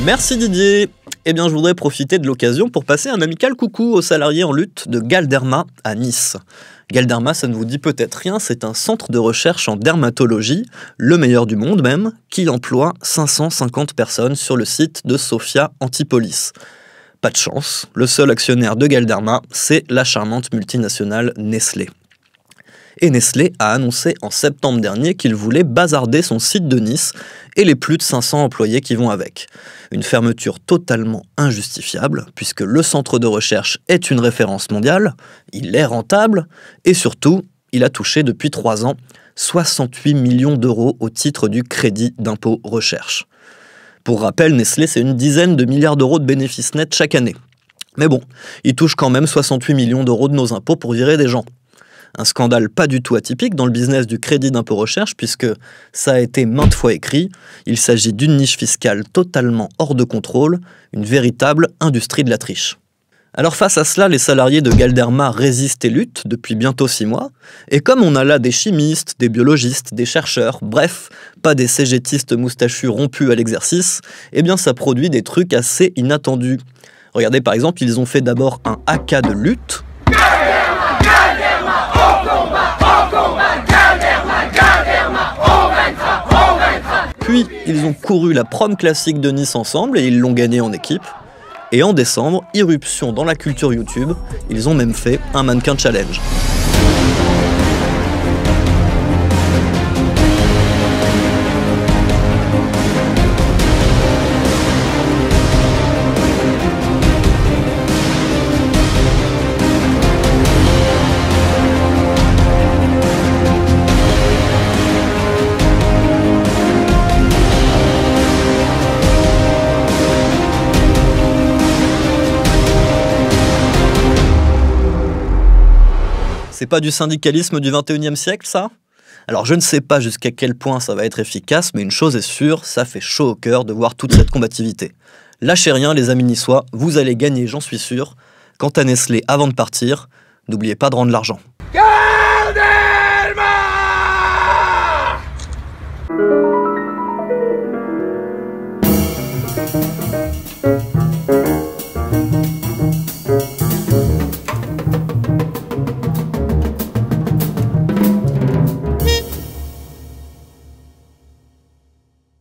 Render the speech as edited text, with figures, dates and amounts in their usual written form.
Merci Didier. Eh bien, je voudrais profiter de l'occasion pour passer un amical coucou aux salariés en lutte de Galderma à Nice. Galderma, ça ne vous dit peut-être rien, c'est un centre de recherche en dermatologie, le meilleur du monde même, qui emploie 550 personnes sur le site de Sophia Antipolis. Pas de chance, le seul actionnaire de Galderma, c'est la charmante multinationale Nestlé. Et Nestlé a annoncé en septembre dernier qu'il voulait bazarder son site de Nice et les plus de 500 employés qui vont avec. Une fermeture totalement injustifiable, puisque le centre de recherche est une référence mondiale, il est rentable, et surtout, il a touché depuis 3 ans 68 millions d'euros au titre du crédit d'impôt recherche. Pour rappel, Nestlé, c'est une dizaine de milliards d'euros de bénéfices nets chaque année. Mais bon, il touche quand même 68 millions d'euros de nos impôts pour virer des gens. Un scandale pas du tout atypique dans le business du crédit d'impôt recherche puisque ça a été maintes fois écrit, il s'agit d'une niche fiscale totalement hors de contrôle, une véritable industrie de la triche. Alors face à cela, les salariés de Galderma résistent et luttent depuis bientôt 6 mois, et comme on a là des chimistes, des biologistes, des chercheurs, bref, pas des cégétistes moustachus rompus à l'exercice, eh bien ça produit des trucs assez inattendus. Regardez par exemple, ils ont fait d'abord un haka de lutte. Puis, ils ont couru la prom classique de Nice ensemble et ils l'ont gagné en équipe. Et en décembre, irruption dans la culture YouTube, ils ont même fait un mannequin challenge. C'est pas du syndicalisme du 21e siècle, ça? Alors je ne sais pas jusqu'à quel point ça va être efficace, mais une chose est sûre, ça fait chaud au cœur de voir toute cette combativité. Lâchez rien les amis niçois, vous allez gagner, j'en suis sûr. Quant à Nestlé, avant de partir, n'oubliez pas de rendre l'argent. Galderma!